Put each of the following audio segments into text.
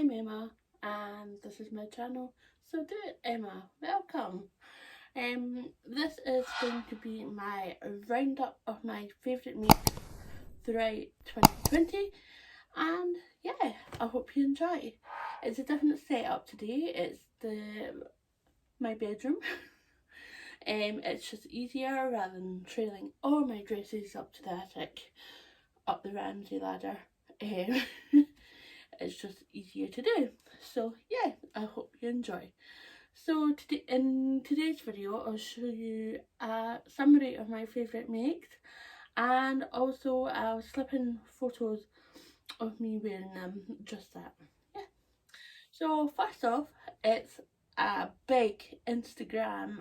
I'm Emma and this is my channel, So Do It Emma, welcome. This is going to be my roundup of my favourite makes throughout 2020, and yeah, I hope you enjoy. It's a different setup today. It's my bedroom. It's just easier rather than trailing all my dresses up to the attic, up the Ramsay ladder. It's just easier to do. So yeah, I hope you enjoy. So today, in today's video, I'll show you a summary of my favourite makes, and also I'll slip in photos of me wearing them, just that. Yeah. So first off, it's a big Instagram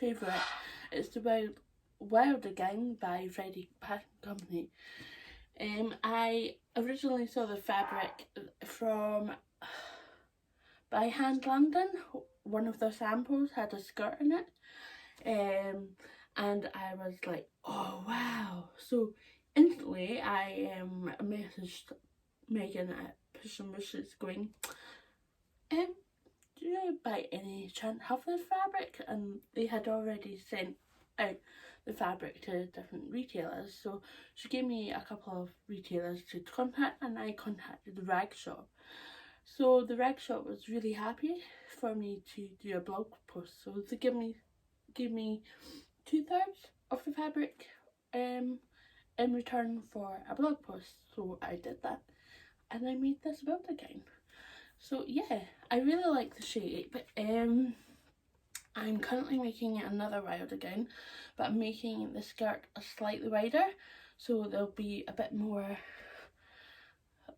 favourite. It's the Wildergown by Freddie Pattern Company. I originally saw the fabric from by Hand London. One of their samples had a skirt in it, and I was like, oh wow. So instantly I messaged Megan at Push and Wishes going, do you by any chance have this fabric? And they had already sent out the fabric to different retailers, so she gave me a couple of retailers to contact, and I contacted the rag shop. So the rag shop was really happy for me to do a blog post, so they gave me 2/3 of the fabric in return for a blog post. So I did that and I made this Wildergown. So yeah, I really like the shape. I'm currently making another Wildergown, but I'm making the skirt a slightly wider, so there'll be a bit more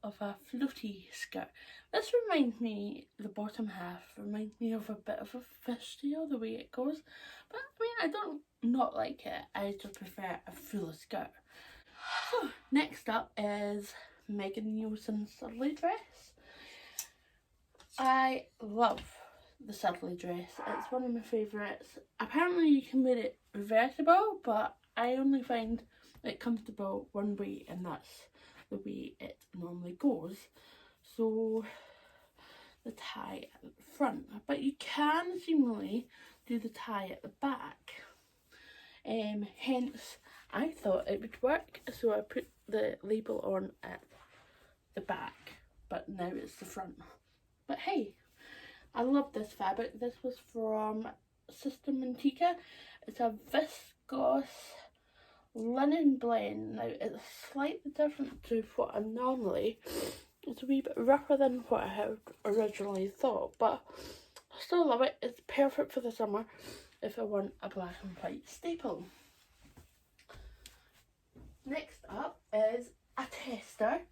of a floaty skirt. This reminds me, the bottom half reminds me of a bit of a fishtail, the way it goes, but I mean, I don't not like it, I just prefer a fuller skirt. So next up is Megan Neilson Sudley dress. I love the Sudley dress. It's one of my favourites. Apparently you can wear it reversible, but I only find it comfortable one way, and that's the way it normally goes. So the tie at the front, but you can seemingly do the tie at the back. Hence I thought it would work, so I put the label on at the back, but now it's the front. But hey, I love this fabric. This was from Sister Mintaka. It's a viscose linen blend. Now it's slightly different to what I normally. It's a wee bit rougher than what I had originally thought, but I still love it. It's perfect for the summer if I want a black and white staple. Next up is a tester,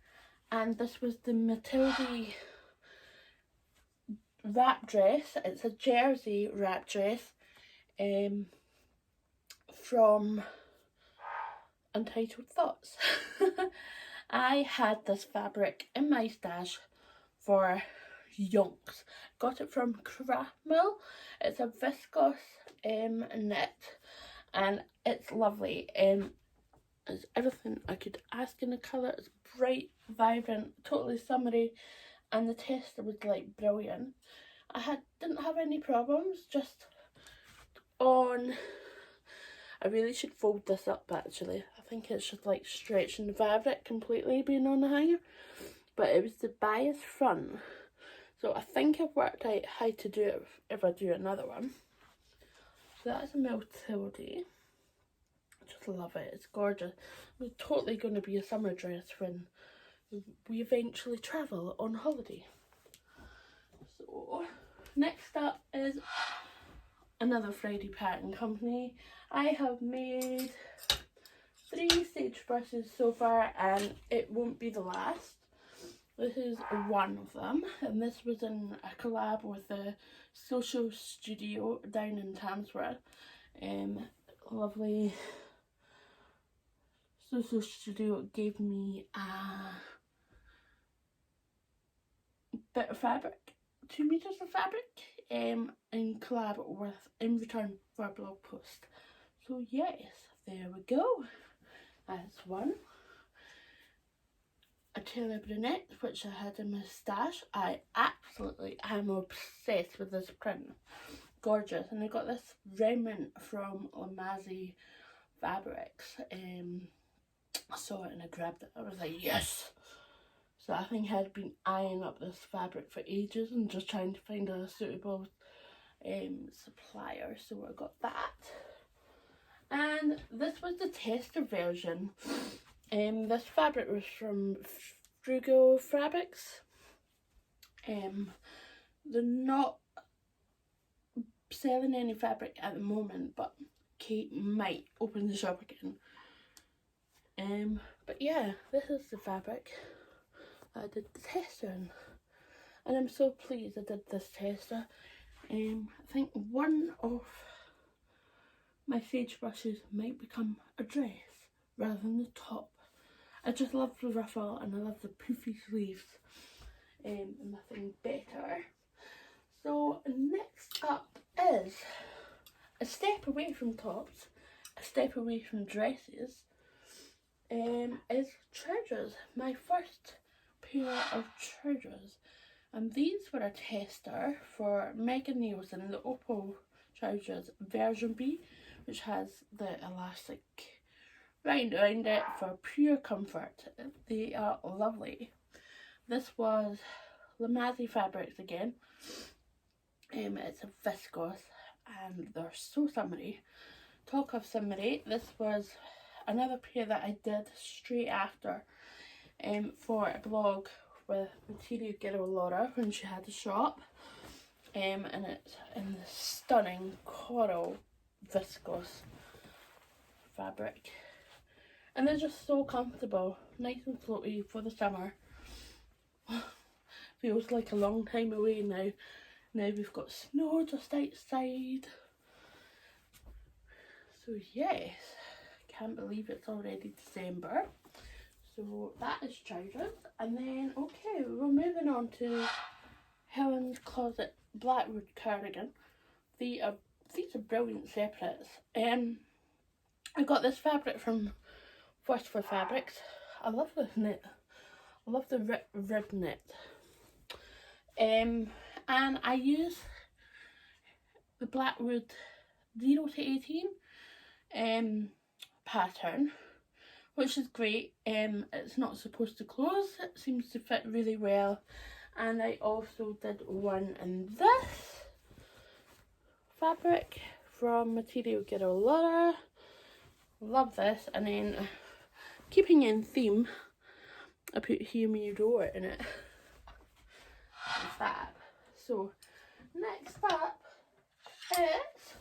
and this was the Matilde wrap dress. It's a jersey wrap dress from Untitled Thoughts. I had this fabric in my stash for yonks. Got it from Croftmill. It's a viscose knit, and it's lovely. It's everything I could ask in the colour. It's bright, vibrant, totally summery, and the tester was like brilliant. I didn't have any problems, just on, I really should fold this up actually. I think it's just like stretching the fabric completely being on the hanger, but it was the bias front, so I think I've worked out how to do it if I do another one. So that's a Matilde. Just love it, it's gorgeous. It's totally going to be a summer dress when we eventually travel on holiday. So next up is another Freddie Pattern Company. I have made 3 Sagebrushes so far, and it won't be the last. This is one of them, and this was in a collab with the Sewcial studio down in Tamsworth. Lovely Sewcial studio gave me a bit of fabric, 2 meters of fabric, in collab with, in return for a blog post. So yes, there we go. That's one. a tailor brunette, which I had in my stash. I am obsessed with this print. Gorgeous. And I got this remnant from Lamazi Fabrics. I saw it and I grabbed it. I was like, yes! So I think I had been eyeing up this fabric for ages and just trying to find a suitable supplier. So I got that. And this was the tester version. This fabric was from Frugal Fabrics. They're not selling any fabric at the moment, but Kate might open the shop again. But yeah, this is the fabric I did the tester in. And I'm so pleased I did this tester. I think one of my Sagebrushes might become a dress rather than the top. I just love the ruffle and I love the poofy sleeves. Nothing better. So next up is a step away from tops, a step away from dresses, is trousers. My first pair of trousers. And these were a tester for Megan Neilson, the Opal Trousers version B, which has the elastic round around it for pure comfort. They are lovely. This was Lamazi fabrics again. It's a viscose and they're so summery. Talk of summery, this was another pair that I did straight after for a blog with Material Girl Laura when she had a shop. And it's in the stunning coral viscose fabric. And they're just so comfortable, nice and floaty for the summer. Feels like a long time away now. Now we've got snow just outside. So yes, can't believe it's already December. So that is trousers. And then, okay, we're moving on to Helen's Closet Blackwood Cardigan. These are brilliant separates. I got this fabric from First for Fabrics. I love this knit. I love the rib knit. And I use the Blackwood 0 to 18 pattern, which is great. It's not supposed to close. It seems to fit really well. And I also did one in this fabric from Material Girl Laura. Love this. And then, keeping in theme, I put Hear Me Roar in it. Fab. So next up is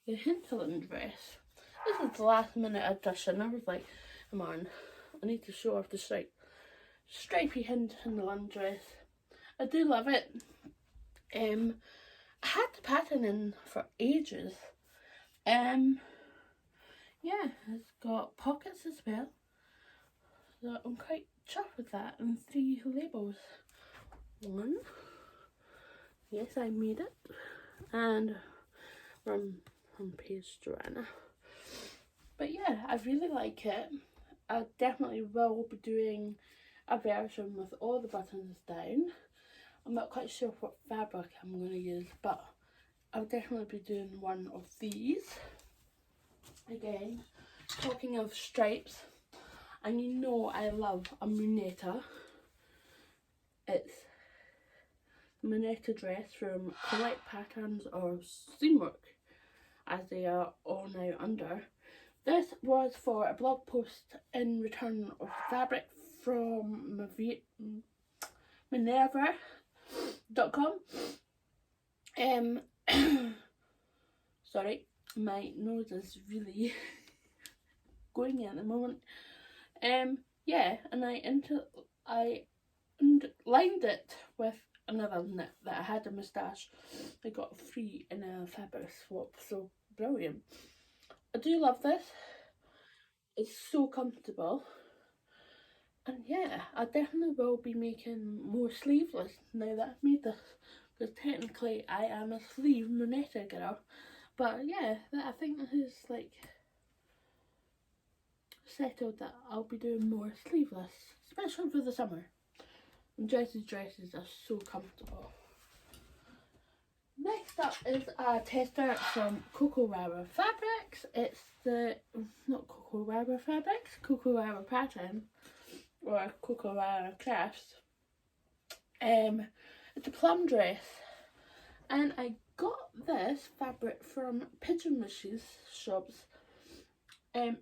the Hinterland Dress. This is the last minute addition. I was like, come on, I need to show off the stripy Hinterland Dress. I do love it. I had the pattern in for ages. Yeah, it's got pockets as well. So I'm quite chuffed with that. And 3 labels. One, yes, I made it, and from Page Joanna. But yeah, I really like it. I definitely will be doing a version with all the buttons down. I'm not quite sure what fabric I'm going to use, but I'll definitely be doing one of these. Again, talking of stripes, and you know I love a Moneta. It's Moneta dress from Collect Patterns or Seamwork, as they are all now under. This was for a blog post in return of fabric from Minerva.com. Sorry, my nose is really going at the moment. Yeah, and I lined it with another knit that I had in my stash. I got free in a fabric swap, so brilliant. I do love this. It's so comfortable. And yeah, I definitely will be making more sleeveless now that I've made this, because technically I am a sleeve Moneta girl. But yeah, I think this is like settled that I'll be doing more sleeveless especially for the summer. And dresses are so comfortable. Next up is a tester from Cocoa Wara Fabrics. It's the, not Cocoa Wara Fabrics, Cocoa Wara Pattern, or Cocoa Wara Crafts. It's a plum dress, and I got this fabric from Pigeon Wish's shops.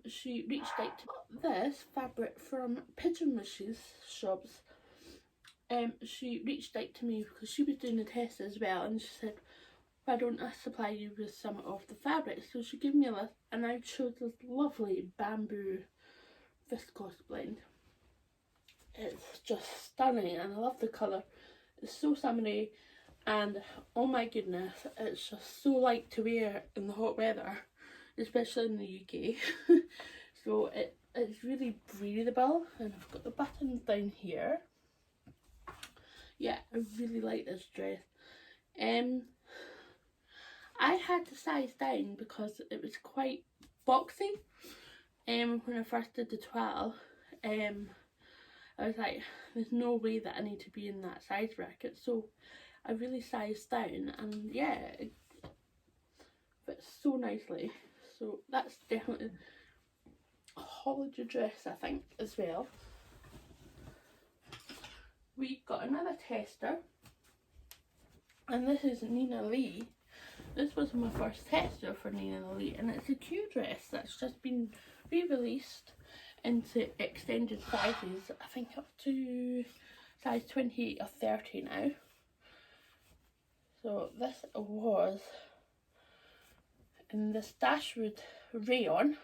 She reached out to this fabric from Pigeon Wish's shops. She reached out to me because she was doing a test as well, and she said, why don't I supply you with some of the fabric? So she gave me a list, and I chose this lovely bamboo viscose blend. It's just stunning, and I love the colour. It's so summery, and oh my goodness, it's just so light to wear in the hot weather, especially in the UK. So it's really breathable, and I've got the buttons down here. Yeah, I really like this dress. I had to size down because it was quite boxy. When I first did the 12, I was like, there's no way that I need to be in that size bracket, so I really sized down, and yeah, it fits so nicely. So that's definitely a holiday dress, I think, as well. We got another tester, and this is Nina Lee. This was my first tester for Nina Lee, and it's a Q dress that's just been re-released into extended sizes, I think up to size 28 or 30 now. So this was in this Dashwood rayon,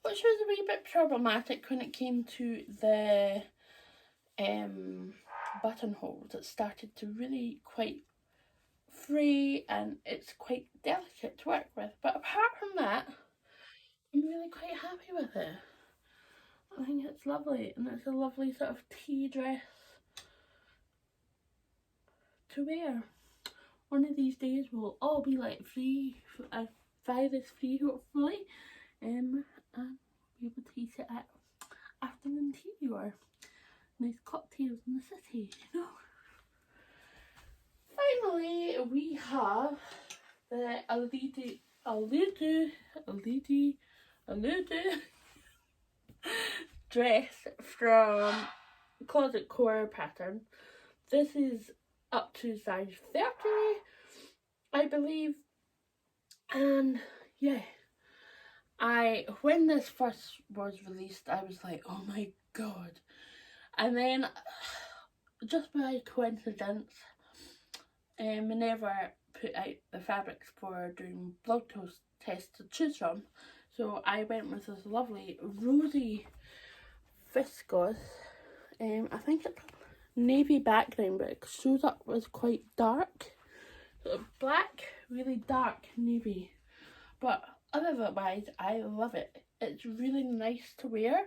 which was a wee bit problematic when it came to the buttonholes. It started to really quite fray, and it's quite delicate to work with, but apart from that, I'm really quite happy with it. I think it's lovely, and it's a lovely sort of tea dress to wear. One of these days we'll all be like free, virus free hopefully, and be able to eat it at afternoon tea or nice cocktails in the city, you know. Finally, we have the Aludu dress from Closet Core pattern. This is up to size 30, I believe, and yeah, when this first was released, I was like, oh my god, and then just by coincidence, Minerva put out the fabrics for doing blog tests to choose from, so I went with this lovely rosy viscose. I think it's navy background, but it shows up as quite dark, so black, really dark navy, but otherwise I love it. It's really nice to wear,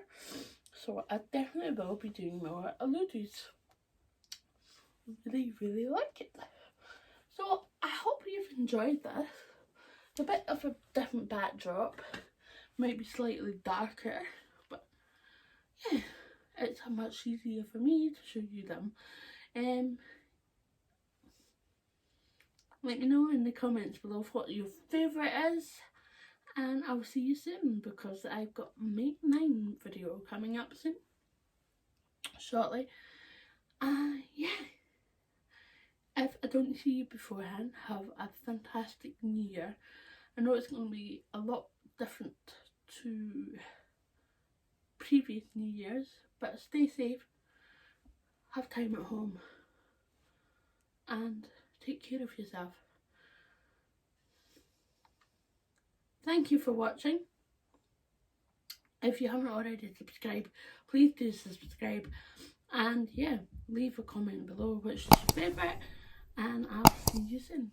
so I definitely will be doing more Aludus. Really like it. So I hope you've enjoyed this. It's a bit of a different backdrop, might be slightly darker, but yeah, it's much easier for me to show you them. Let me know in the comments below what your favourite is, and I'll see you soon, because I've got my 9 video coming up soon, shortly. Yeah, if I don't see you beforehand, have a fantastic new year. I know it's going to be a lot different to previous New Year's, but stay safe, have time at home, and take care of yourself. Thank you for watching. If you haven't already subscribed, please do subscribe, and yeah, leave a comment below which is your favourite, and I'll see you soon.